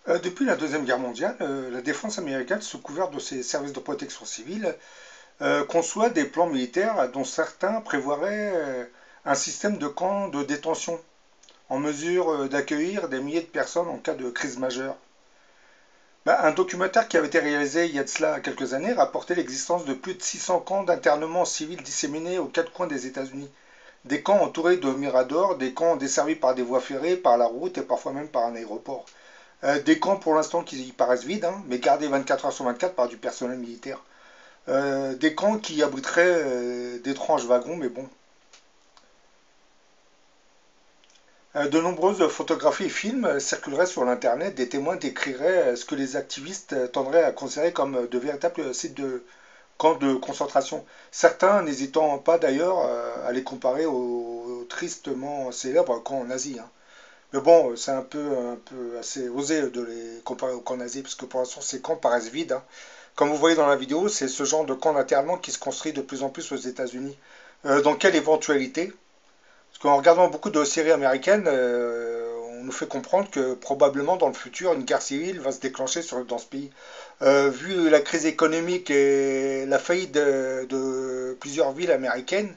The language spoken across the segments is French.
Depuis la Deuxième Guerre mondiale, la défense américaine, sous couvert de ses services de protection civile, conçoit des plans militaires dont certains prévoiraient un système de camps de détention en mesure d'accueillir des milliers de personnes en cas de crise majeure. Un documentaire qui avait été réalisé il y a de cela quelques années rapportait l'existence de plus de 600 camps d'internement civils disséminés aux quatre coins des États-Unis. Des camps entourés de miradors, des camps desservis par des voies ferrées, par la route et parfois même par un aéroport. Des camps pour l'instant qui paraissent vides, hein, mais gardés 24 heures sur 24 par du personnel militaire. Des camps qui abriteraient d'étranges wagons, mais bon. De nombreuses photographies et films circuleraient sur l'Internet. Des témoins décriraient ce que les activistes tendraient à considérer comme de véritables sites de camps de concentration. Certains n'hésitant pas d'ailleurs à les comparer aux tristement célèbres camps nazis, hein. Mais bon, c'est un peu assez osé de les comparer aux camps nazis, parce que pour l'instant, ces camps paraissent vides, hein. Comme vous voyez dans la vidéo, c'est ce genre de camp d'internement qui se construit de plus en plus aux États-Unis. Dans quelle éventualité? Parce qu'en regardant beaucoup de séries américaines, on nous fait comprendre que probablement dans le futur, une guerre civile va se déclencher dans ce pays. Vu la crise économique et la faillite de plusieurs villes américaines,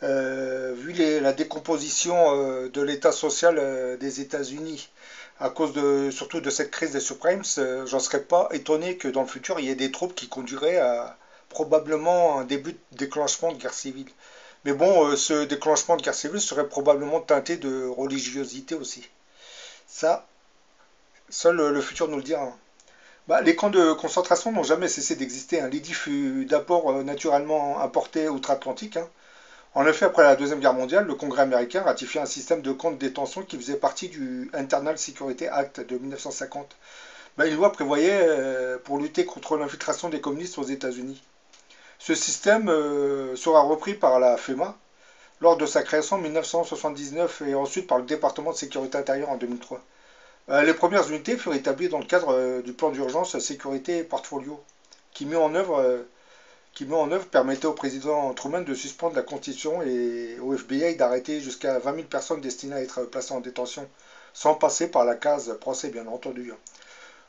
vu la décomposition de l'état social des États-Unis à cause surtout de cette crise des subprimes, j'en serais pas étonné que dans le futur il y ait des troupes qui conduiraient à probablement un début de déclenchement de guerre civile. Mais bon, ce déclenchement de guerre civile serait probablement teinté de religiosité aussi. Ça, seul le futur nous le dira. Les camps de concentration n'ont jamais cessé d'exister, hein. L'idée fut d'abord naturellement importée outre-Atlantique, hein. En effet, après la Deuxième Guerre mondiale, le Congrès américain ratifia un système de camps de détention qui faisait partie du Internal Security Act de 1950. Une loi prévoyait pour lutter contre l'infiltration des communistes aux États-Unis. Ce système sera repris par la FEMA lors de sa création en 1979 et ensuite par le département de sécurité intérieure en 2003. Les premières unités furent établies dans le cadre du plan d'urgence sécurité portfolio qui met en œuvre permettait au président Truman de suspendre la Constitution et au FBI d'arrêter jusqu'à 20 000 personnes destinées à être placées en détention, sans passer par la case procès bien entendu.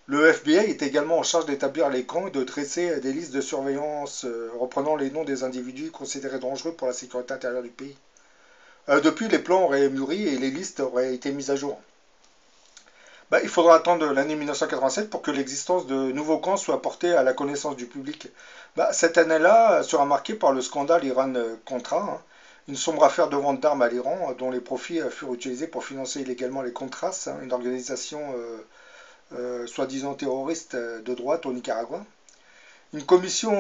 Le FBI est également en charge d'établir les camps et de dresser des listes de surveillance reprenant les noms des individus considérés dangereux pour la sécurité intérieure du pays. Depuis, les plans auraient mûri et les listes auraient été mises à jour. Il faudra attendre l'année 1987 pour que l'existence de nouveaux camps soit portée à la connaissance du public. Cette année-là sera marquée par le scandale Iran-Contra, hein, une sombre affaire de vente d'armes à l'Iran dont les profits furent utilisés pour financer illégalement les Contras, hein, une organisation soi-disant terroriste de droite au Nicaragua. Une commission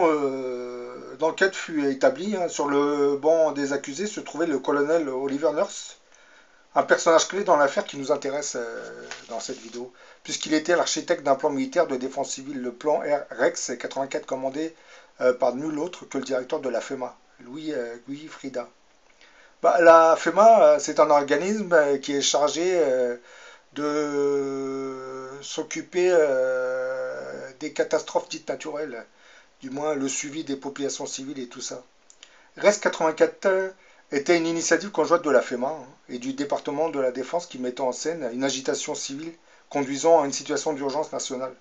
d'enquête fut établie, hein. Sur le banc des accusés se trouvait le colonel Oliver Nurse, un personnage clé dans l'affaire qui nous intéresse dans cette vidéo, puisqu'il était l'architecte d'un plan militaire de défense civile, le plan Rex 84 commandé par nul autre que le directeur de la FEMA, Louis Frida. La FEMA, c'est un organisme qui est chargé de s'occuper des catastrophes dites naturelles, du moins le suivi des populations civiles et tout ça. RES 84 était une initiative conjointe de la FEMA, hein, et du département de la Défense qui mettait en scène une agitation civile conduisant à une situation d'urgence nationale.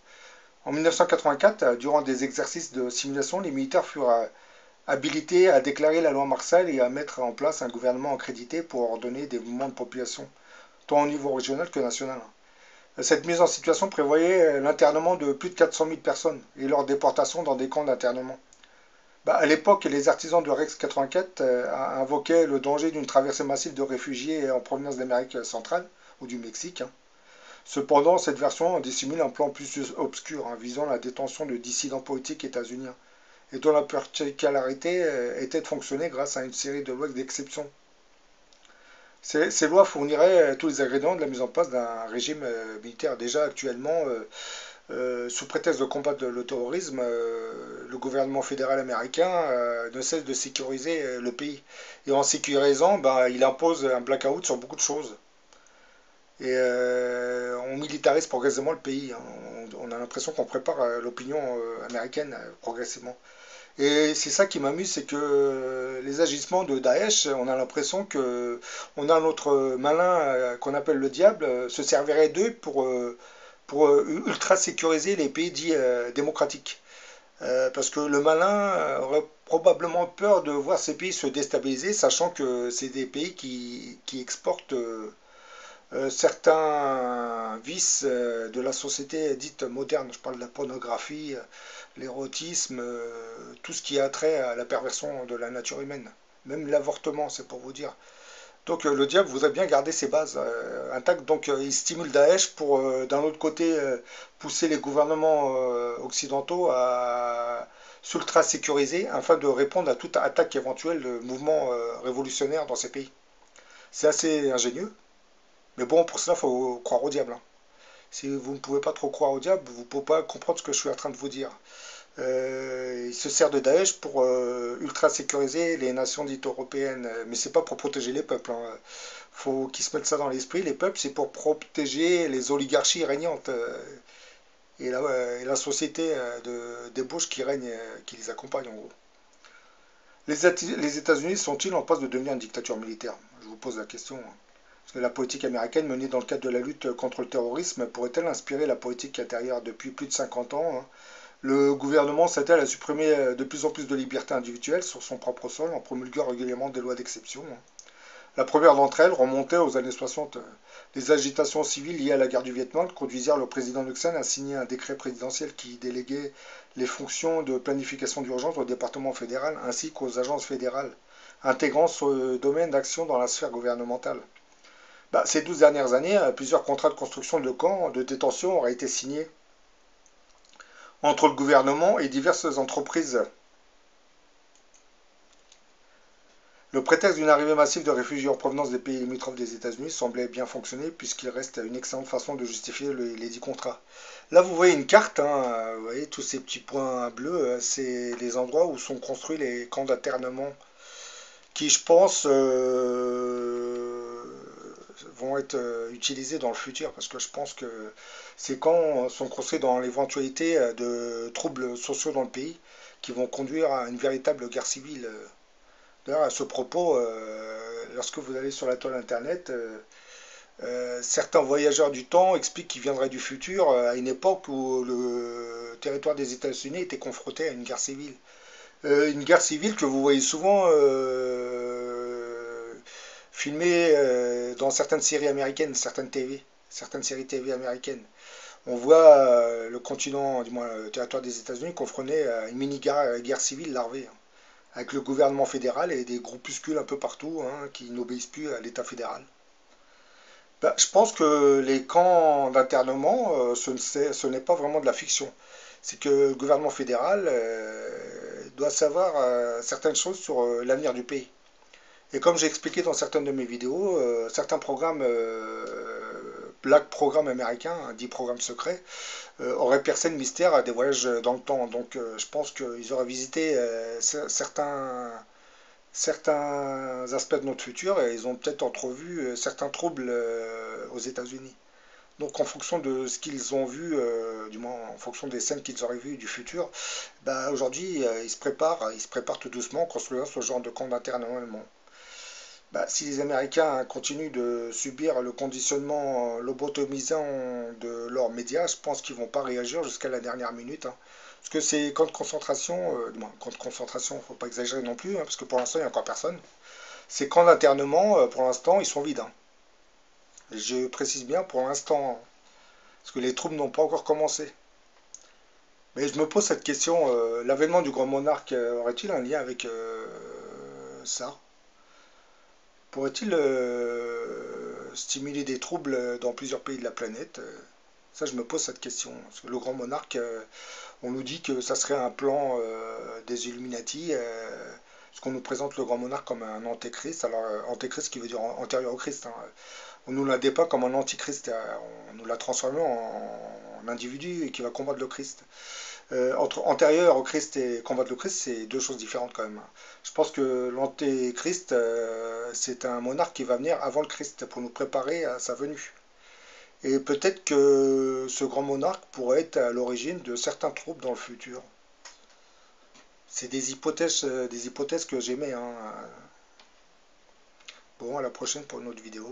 En 1984, durant des exercices de simulation, les militaires furent habilités à déclarer la loi Marshall et à mettre en place un gouvernement accrédité pour ordonner des mouvements de population, tant au niveau régional que national. Cette mise en situation prévoyait l'internement de plus de 400 000 personnes et leur déportation dans des camps d'internement. À l'époque, les artisans de Rex 84 invoquaient le danger d'une traversée massive de réfugiés en provenance d'Amérique centrale ou du Mexique, hein. Cependant, cette version dissimule un plan plus obscur, hein, visant la détention de dissidents politiques états-uniens, et dont la particularité était de fonctionner grâce à une série de lois d'exception. Ces lois fourniraient tous les ingrédients de la mise en place d'un régime militaire. Déjà actuellement, sous prétexte de combattre le terrorisme, le gouvernement fédéral américain ne cesse de sécuriser le pays. Et en sécurisant, il impose un blackout sur beaucoup de choses. Et on militarise progressivement le pays, hein. On a l'impression qu'on prépare l'opinion américaine progressivement. Et c'est ça qui m'amuse, c'est que les agissements de Daesh, on a l'impression que on a notre malin qu'on appelle le diable, se servirait d'eux pour ultra sécuriser les pays dits démocratiques. Parce que le malin aurait probablement peur de voir ces pays se déstabiliser, sachant que c'est des pays qui exportent certains vices de la société dite moderne. Je parle de la pornographie, l'érotisme, tout ce qui a trait à la perversion de la nature humaine. Même l'avortement, c'est pour vous dire. Donc le diable voudrait bien garder ses bases intactes. Donc il stimule Daesh pour, d'un autre côté, pousser les gouvernements occidentaux à s'ultra-sécuriser afin de répondre à toute attaque éventuelle de mouvements révolutionnaires dans ces pays. C'est assez ingénieux, mais bon, pour cela, il faut croire au diable, hein. Si vous ne pouvez pas trop croire au diable, vous ne pouvez pas comprendre ce que je suis en train de vous dire. Il se sert de Daesh pour ultra sécuriser les nations dites européennes, mais c'est pas pour protéger les peuples, hein. Faut qu'ils se mettent ça dans l'esprit. Les peuples, c'est pour protéger les oligarchies régnantes et la société de débauche qui règne, qui les accompagne en gros. Les États-Unis sont-ils en passe de devenir une dictature militaire? Je vous pose la question, hein. Parce que la politique américaine menée dans le cadre de la lutte contre le terrorisme pourrait-elle inspirer la politique intérieure depuis plus de 50 ans, hein? Le gouvernement s'attelle à supprimer de plus en plus de libertés individuelles sur son propre sol en promulguant régulièrement des lois d'exception. La première d'entre elles remontait aux années 60. Les agitations civiles liées à la guerre du Vietnam conduisirent le président Nixon à signer un décret présidentiel qui déléguait les fonctions de planification d'urgence au département fédéral ainsi qu'aux agences fédérales, intégrant ce domaine d'action dans la sphère gouvernementale. Ces 12 dernières années, plusieurs contrats de construction de camps de détention auraient été signés entre le gouvernement et diverses entreprises. Le prétexte d'une arrivée massive de réfugiés en provenance des pays limitrophes des États-Unis semblait bien fonctionner puisqu'il reste une excellente façon de justifier les dix contrats. Là, vous voyez une carte, hein, vous voyez tous ces petits points bleus, c'est les endroits où sont construits les camps d'internement qui, je pense, vont être utilisés dans le futur parce que je pense que ces camps sont construits dans l'éventualité de troubles sociaux dans le pays qui vont conduire à une véritable guerre civile. D'ailleurs, à ce propos, lorsque vous allez sur la toile internet, certains voyageurs du temps expliquent qu'ils viendraient du futur à une époque où le territoire des États-Unis était confronté à une guerre civile. Une guerre civile que vous voyez souvent filmée dans certaines séries américaines, certaines séries TV américaines. On voit le continent, du moins le territoire des États-Unis, confronté à une mini-guerre civile larvée, hein, avec le gouvernement fédéral et des groupuscules un peu partout, hein, qui n'obéissent plus à l'État fédéral. Je pense que les camps d'internement, ce n'est pas vraiment de la fiction. C'est que le gouvernement fédéral doit savoir certaines choses sur l'avenir du pays. Et comme j'ai expliqué dans certaines de mes vidéos, certains programmes, black programmes américains, hein, dits programmes secrets, auraient percé le mystère à des voyages dans le temps. Donc je pense qu'ils auraient visité certains aspects de notre futur et ils ont peut-être entrevu certains troubles aux États-Unis. Donc en fonction de ce qu'ils ont vu, du moins en fonction des scènes qu'ils auraient vues du futur, aujourd'hui ils se préparent tout doucement en construisant ce genre de camp d'internement. Si les Américains continuent de subir le conditionnement lobotomisant de leurs médias, je pense qu'ils ne vont pas réagir jusqu'à la dernière minute, hein. Parce que ces camps de concentration, camps de concentration, il ne faut pas exagérer non plus, hein, parce que pour l'instant il n'y a encore personne. Ces camps d'internement, pour l'instant, ils sont vides, hein. Et je précise bien pour l'instant, parce que les troubles n'ont pas encore commencé. Mais je me pose cette question, l'avènement du grand monarque aurait-il un lien avec ça? Pourrait-il stimuler des troubles dans plusieurs pays de la planète? Ça, je me pose cette question. Parce que le grand monarque, on nous dit que ça serait un plan des Illuminati, parce qu'on nous présente le grand monarque comme un antéchrist. Alors, antéchrist qui veut dire antérieur au Christ, hein. On nous l'a dépeint comme un antichrist. On nous l'a transformé en individu qui va combattre le Christ. Entre antérieur au Christ et combattre le Christ, c'est deux choses différentes quand même. Je pense que l'antéchrist, c'est un monarque qui va venir avant le Christ pour nous préparer à sa venue. Et peut-être que ce grand monarque pourrait être à l'origine de certains troubles dans le futur. C'est des hypothèses que j'émets, hein. Bon, à la prochaine pour une autre vidéo.